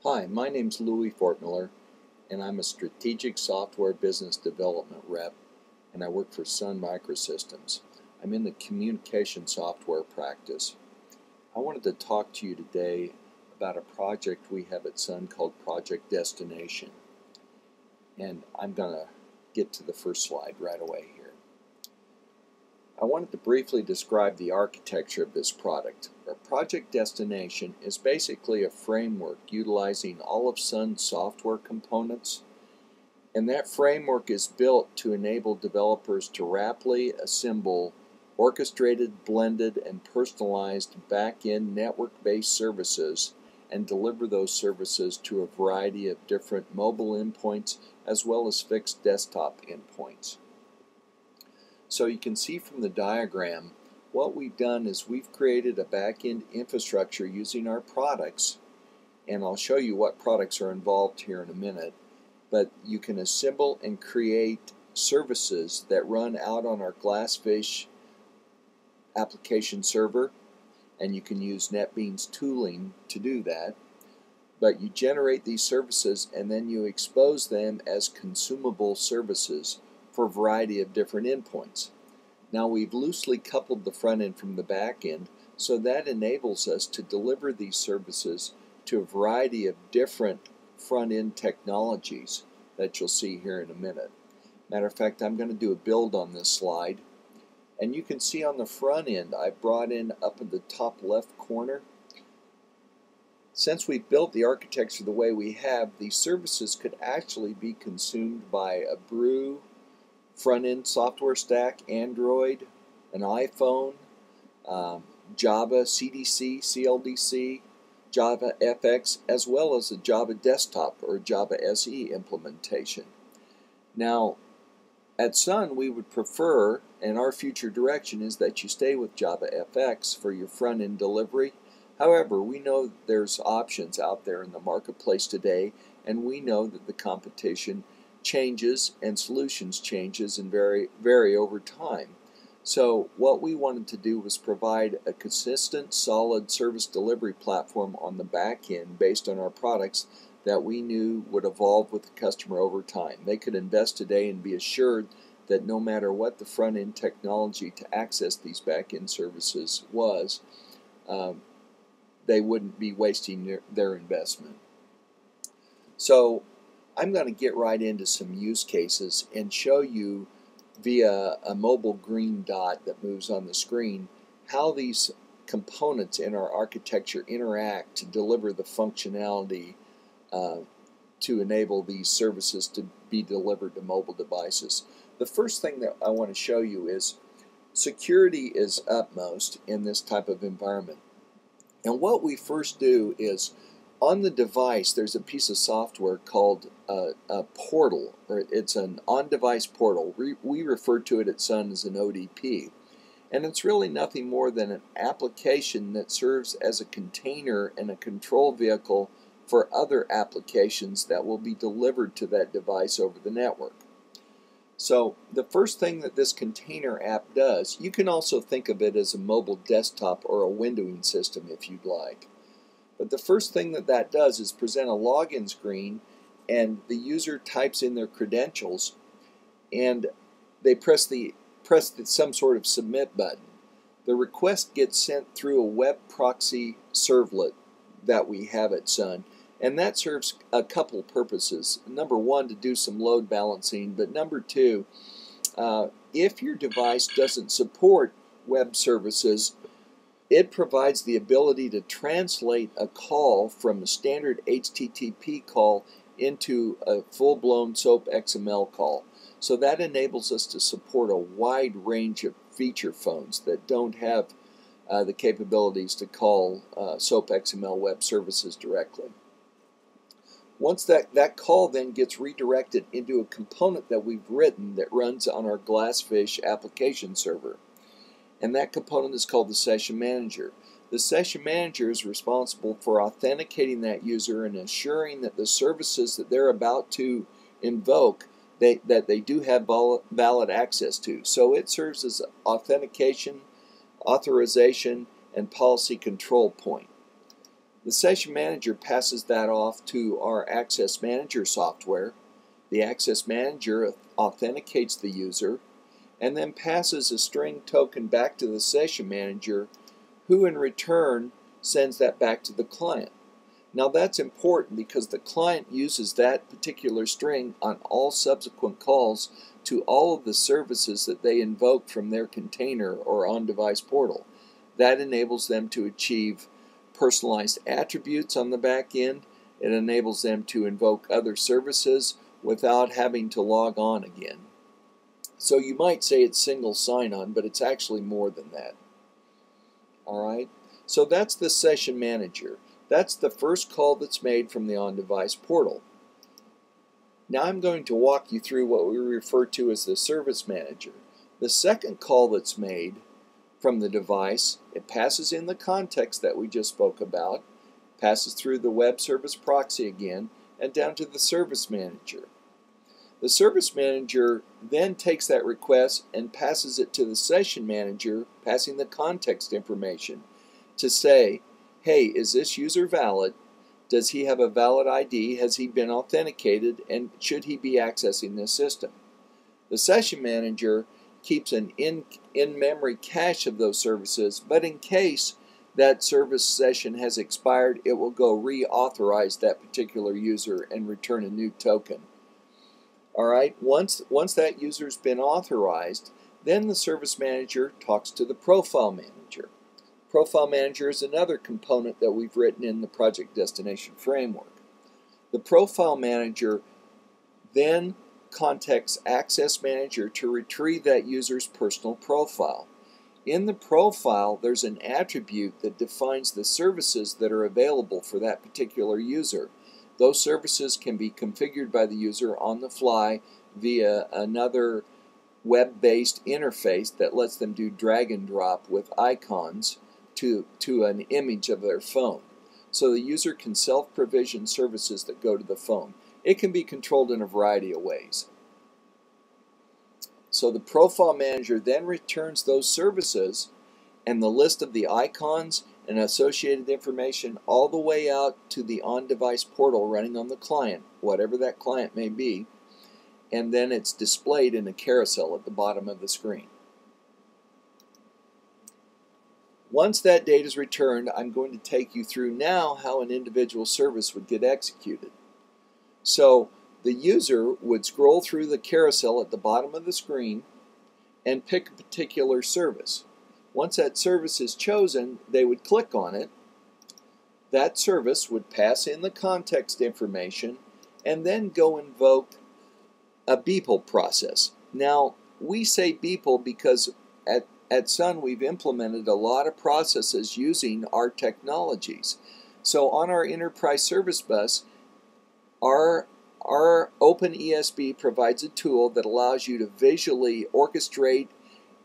Hi, my name's Louis Fortmiller, and I'm a strategic software business development rep, and I work for Sun Microsystems. I'm in the communication software practice. I wanted to talk to you today about a project we have at Sun called Project Destination, and I'm going to get to the first slide right away here. I wanted to briefly describe the architecture of this product. Our Project Destination is basically a framework utilizing all of Sun's software components, and that framework is built to enable developers to rapidly assemble orchestrated, blended, and personalized back-end network-based services and deliver those services to a variety of different mobile endpoints as well as fixed desktop endpoints. So you can see from the diagram, what we've done is we've created a back-end infrastructure using our products, and I'll show you what products are involved here in a minute, but you can assemble and create services that run out on our Glassfish application server, and you can use NetBeans tooling to do that. But you generate these services and then you expose them as consumable services for a variety of different endpoints. Now we've loosely coupled the front end from the back end, so that enables us to deliver these services to a variety of different front end technologies that you'll see here in a minute. Matter of fact, I'm going to do a build on this slide, and you can see on the front end I brought in up in the top left corner. Since we've built the architecture the way we have, these services could actually be consumed by a Brew front-end software stack, Android, an iPhone, Java, CDC, CLDC, Java FX, as well as a Java desktop or Java SE implementation. Now, at Sun, we would prefer, and our future direction is that you stay with Java FX for your front-end delivery. However, we know that there's options out there in the marketplace today, and we know that the competition changes and solutions changes and vary over time. So what we wanted to do was provide a consistent, solid service delivery platform on the back end based on our products that we knew would evolve with the customer over time. They could invest today and be assured that no matter what the front end technology to access these back end services was, they wouldn't be wasting their investment. So I'm going to get right into some use cases and show you via a mobile green dot that moves on the screen how these components in our architecture interact to deliver the functionality to enable these services to be delivered to mobile devices. The first thing that I want to show you is security is utmost in this type of environment. And what we first do is on the device there's a piece of software called a portal, or it's an on-device portal. We refer to it at Sun as an ODP. And it's really nothing more than an application that serves as a container and a control vehicle for other applications that will be delivered to that device over the network. So the first thing that this container app does, you can also think of it as a mobile desktop or a windowing system if you'd like. But the first thing that does is present a login screen, and the user types in their credentials and they press some sort of submit button. The request gets sent through a web proxy servlet that we have at Sun, and that serves a couple purposes. Number one, to do some load balancing, but number two, if your device doesn't support web services, it provides the ability to translate a call from a standard HTTP call into a full-blown SOAP XML call. So that enables us to support a wide range of feature phones that don't have the capabilities to call SOAP XML web services directly. Once that call then gets redirected into a component that we've written that runs on our Glassfish application server. And that component is called the Session Manager. The Session Manager is responsible for authenticating that user and ensuring that the services that they're about to invoke, that they do have valid access to. So it serves as authentication, authorization, and policy control point. The session manager passes that off to our access manager software. The access manager authenticates the user and then passes a string token back to the session manager, who in return sends that back to the client. Now that's important because the client uses that particular string on all subsequent calls to all of the services that they invoke from their container or on-device portal. That enables them to achieve personalized attributes on the back end. It enables them to invoke other services without having to log on again. So you might say it's single sign-on, but it's actually more than that. Alright, so that's the session manager. That's the first call that's made from the on-device portal. Now I'm going to walk you through what we refer to as the service manager. The second call that's made from the device, it passes in the context that we just spoke about, passes through the web service proxy again, and down to the service manager. The service manager then takes that request and passes it to the session manager, passing the context information to say, hey, is this user valid? Does he have a valid ID? Has he been authenticated? And should he be accessing this system? The session manager keeps an in-memory cache of those services, but in case that service session has expired, it will go reauthorize that particular user and return a new token. Alright, once that user's been authorized, then the service manager talks to the profile manager. Profile manager is another component that we've written in the project destination framework. The profile manager then contacts access manager to retrieve that user's personal profile. In the profile, there's an attribute that defines the services that are available for that particular user. Those services can be configured by the user on the fly via another web-based interface that lets them do drag and drop with icons to an image of their phone. So the user can self-provision services that go to the phone. It can be controlled in a variety of ways. So the profile manager then returns those services and the list of the icons and associated information all the way out to the on-device portal running on the client, whatever that client may be, and then it's displayed in a carousel at the bottom of the screen. Once that data is returned, I'm going to take you through now how an individual service would get executed. So the user would scroll through the carousel at the bottom of the screen and pick a particular service. Once that service is chosen, they would click on it. That service would pass in the context information and then go invoke a BEEPL process. Now, we say BEEPL because at Sun we've implemented a lot of processes using our technologies. So on our enterprise service bus, our OpenESB provides a tool that allows you to visually orchestrate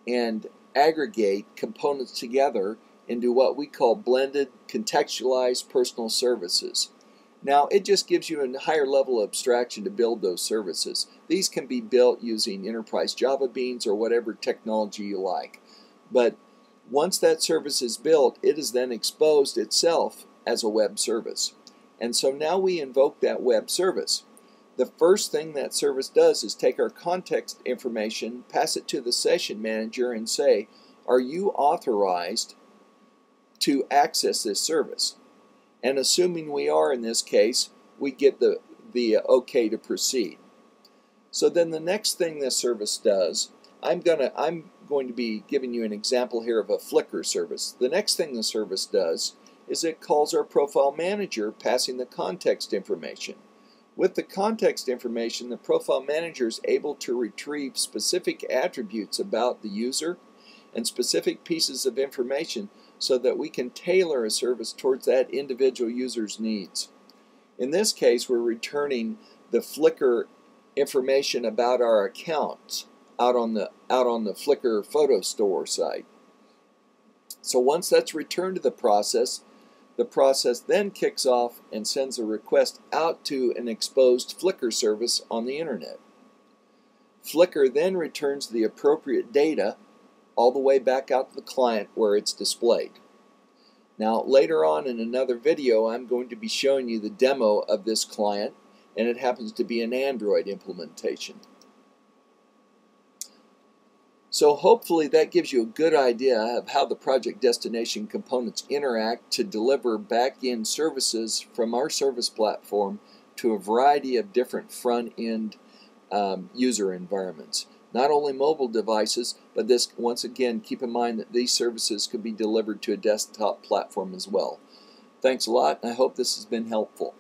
and aggregate components together into what we call blended contextualized personal services. Now it just gives you a higher level of abstraction to build those services. These can be built using enterprise Java beans or whatever technology you like. But once that service is built, it is then exposed itself as a web service. And so now we invoke that web service. The first thing that service does is take our context information, pass it to the session manager and say, are you authorized to access this service? And assuming we are in this case, we get the okay to proceed. So then the next thing this service does, I'm going to be giving you an example here of a Flickr service. The next thing the service does is it calls our profile manager, passing the context information. With the context information, the profile manager is able to retrieve specific attributes about the user and specific pieces of information so that we can tailor a service towards that individual user's needs. In this case, we're returning the Flickr information about our accounts out on the Flickr photo store site. So once that's returned to the process then kicks off and sends a request out to an exposed Flickr service on the internet. Flickr then returns the appropriate data all the way back out to the client where it's displayed. Now later on in another video I'm going to be showing you the demo of this client, and it happens to be an Android implementation. So hopefully that gives you a good idea of how the project destination components interact to deliver back-end services from our service platform to a variety of different front-end user environments. Not only mobile devices, but this, once again, keep in mind that these services could be delivered to a desktop platform as well. Thanks a lot, and I hope this has been helpful.